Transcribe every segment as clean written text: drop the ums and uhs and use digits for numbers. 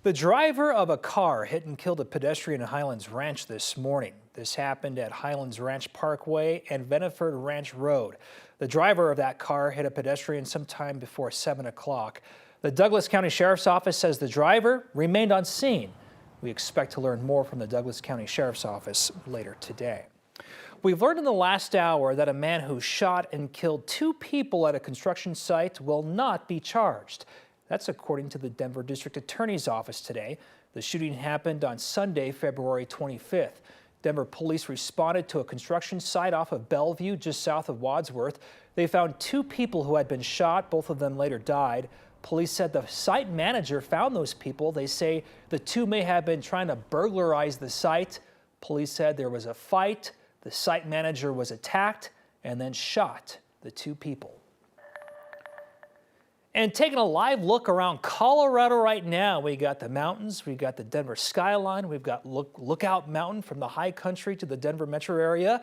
The driver of a car hit and killed a pedestrian at Highlands Ranch this morning. This happened at Highlands Ranch Parkway and Veniford Ranch Road. The driver of that car hit a pedestrian sometime before 7 o'clock. The Douglas County Sheriff's Office says the driver remained on scene. We expect to learn more from the Douglas County Sheriff's Office later today. We've learned in the last hour that a man who shot and killed 2 people at a construction site will not be charged. That's according to the Denver District Attorney's Office today. The shooting happened on Sunday, February 25th. Denver police responded to a construction site off of Bellevue, just south of Wadsworth. They found 2 people who had been shot. Both of them later died. Police said the site manager found those people. They say the 2 may have been trying to burglarize the site. Police said there was a fight. The site manager was attacked and then shot the 2 people. And taking a live look around Colorado right now, we got the mountains, we got the Denver skyline, we've got Lookout Mountain from the high country to the Denver metro area.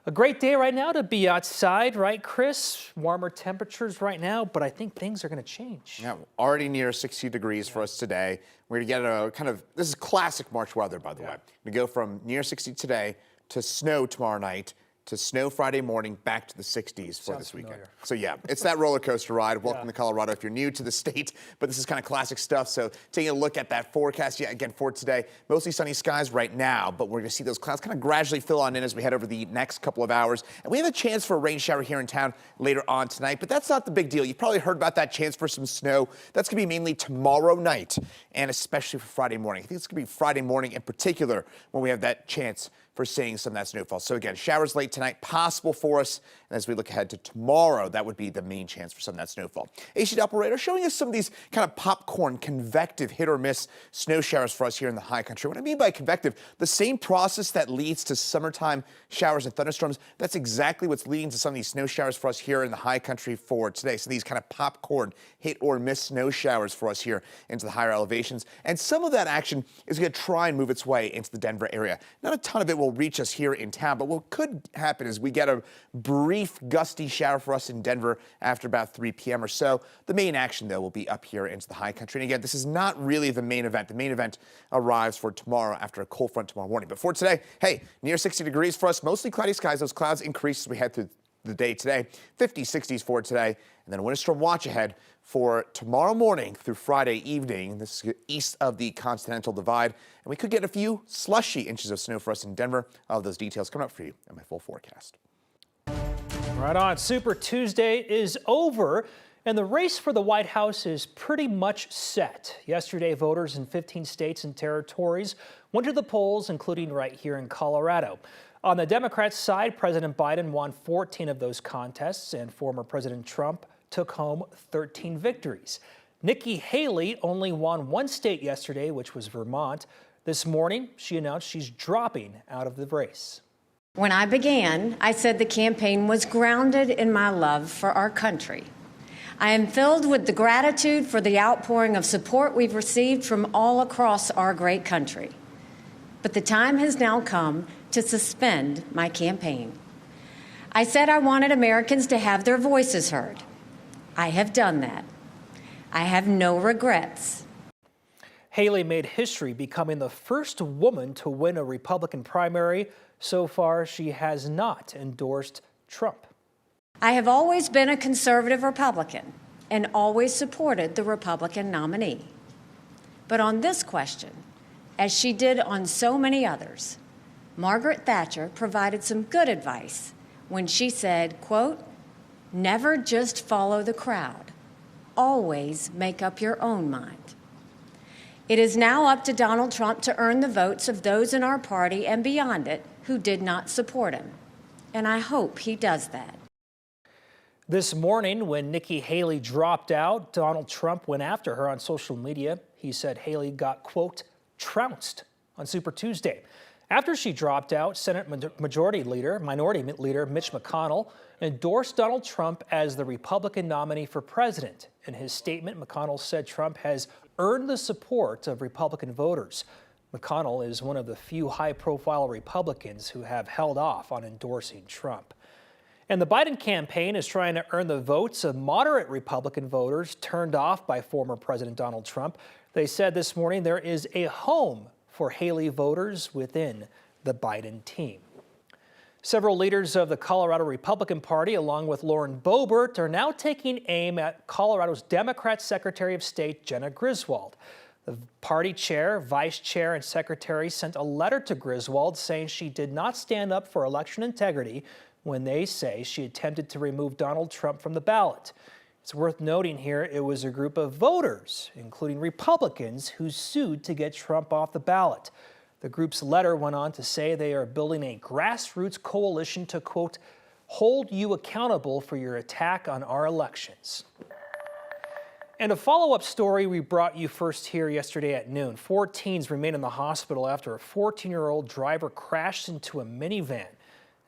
A great day right now to be outside, right, Chris? Warmer temperatures right now, but I think things are going to change. Yeah, already near 60 degrees for us today. We're going to get a kind of, this is classic March weather, by the way. We go from near 60 today to snow tomorrow night, to snow Friday morning, back to the 60s for this weekend. Familiar. So yeah, it's that roller coaster ride. Welcome to Colorado if you're new to the state, but this is kind of classic stuff. So taking a look at that forecast, again for today, mostly sunny skies right now, but we're going to see those clouds kind of gradually fill on in as we head over the next couple of hours. And we have a chance for a rain shower here in town later on tonight, but that's not the big deal. You've probably heard about that chance for some snow. That's going to be mainly tomorrow night and especially for Friday morning. I think it's going to be Friday morning in particular when we have that chance for seeing some of that snowfall. So again, showers late tonight, possible for us. And as we look ahead to tomorrow, that would be the main chance for some of that snowfall. AC operator showing us some of these kind of popcorn, convective, hit or miss snow showers for us here in the high country. What I mean by convective, the same process that leads to summertime showers and thunderstorms, that's exactly what's leading to some of these snow showers for us here in the high country for today. So these kind of popcorn, hit or miss snow showers for us here into the higher elevations. And some of that action is going to try and move its way into the Denver area. Not a ton of it will reach us here in town, but what could happen is we get a brief gusty shower for us in Denver after about 3 p.m. or so. The main action, though, will be up here into the high country. And again, this is not really the main event. The main event arrives for tomorrow after a cold front tomorrow morning. But for today, hey, near 60 degrees for us, mostly cloudy skies. Those clouds increase as we head through the day today. 50s, 60s for today. And then a winter storm watch ahead for tomorrow morning through Friday evening. This is east of the Continental Divide. And we could get a few slushy inches of snow for us in Denver. All of those details coming up for you in my full forecast. Right on. Super Tuesday is over, and the race for the White House is pretty much set. Yesterday, voters in 15 states and territories went to the polls, including right here in Colorado. On the Democrats' side, President Biden won 14 of those contests, and former President Trump took home 13 victories. Nikki Haley only won 1 state yesterday, which was Vermont. This morning, she announced she's dropping out of the race. When I began, I said the campaign was grounded in my love for our country. I am filled with the gratitude for the outpouring of support we've received from all across our great country. But the time has now come to suspend my campaign. I said I wanted Americans to have their voices heard. I have done that. I have no regrets. Haley made history, becoming the first woman to win a Republican primary. So far, she has not endorsed Trump. I have always been a conservative Republican and always supported the Republican nominee. But on this question, as she did on so many others, Margaret Thatcher provided some good advice when she said, quote, "Never just follow the crowd. Always make up your own mind." It is now up to Donald Trump to earn the votes of those in our party and beyond it who did not support him. And I hope he does that. This morning, when Nikki Haley dropped out, Donald Trump went after her on social media. He said Haley got, quote, trounced on Super Tuesday. After she dropped out, Senate Minority Leader Mitch McConnell endorsed Donald Trump as the Republican nominee for president. In his statement, McConnell said Trump has earned the support of Republican voters. McConnell is one of the few high-profile Republicans who have held off on endorsing Trump. And the Biden campaign is trying to earn the votes of moderate Republican voters turned off by former President Donald Trump. They said this morning there is a home for Haley voters within the Biden team. Several leaders of the Colorado Republican Party, along with Lauren Boebert, are now taking aim at Colorado's Democrat Secretary of State, Jena Griswold. The party chair, vice chair, and secretary sent a letter to Griswold saying she did not stand up for election integrity when they say she attempted to remove Donald Trump from the ballot. It's worth noting here it was a group of voters, including Republicans, who sued to get Trump off the ballot. The group's letter went on to say they are building a grassroots coalition to, quote, hold you accountable for your attack on our elections. And a follow-up story we brought you first here yesterday at noon. 4 teens remain in the hospital after a 14-year-old driver crashed into a minivan.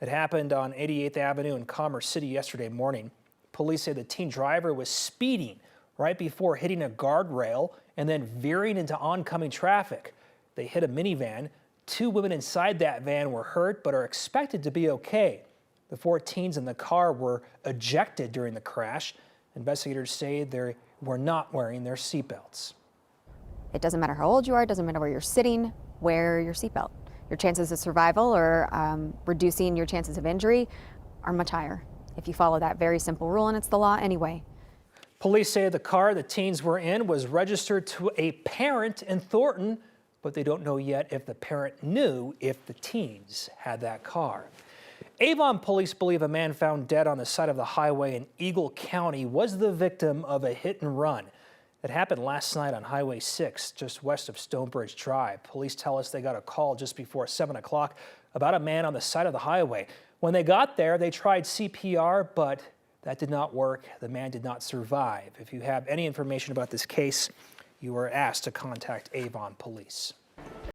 It happened on 88th Avenue in Commerce City yesterday morning. Police say the teen driver was speeding right before hitting a guardrail and then veering into oncoming traffic. They hit a minivan. 2 women inside that van were hurt but are expected to be okay. The 4 teens in the car were ejected during the crash. Investigators say they were not wearing their seatbelts. It doesn't matter how old you are, it doesn't matter where you're sitting, wear your seatbelt. Your chances of survival or reducing your chances of injury are much higher if you follow that very simple rule, and it's the law anyway. Police say the car the teens were in was registered to a parent in Thornton, but they don't know yet if the parent knew if the teens had that car. Avon police believe a man found dead on the side of the highway in Eagle County was the victim of a hit and run. It happened last night on Highway 6, just west of Stonebridge Drive. Police tell us they got a call just before 7 o'clock about a man on the side of the highway. When they got there, they tried CPR, but that did not work. The man did not survive. If you have any information about this case, you are asked to contact Avon police.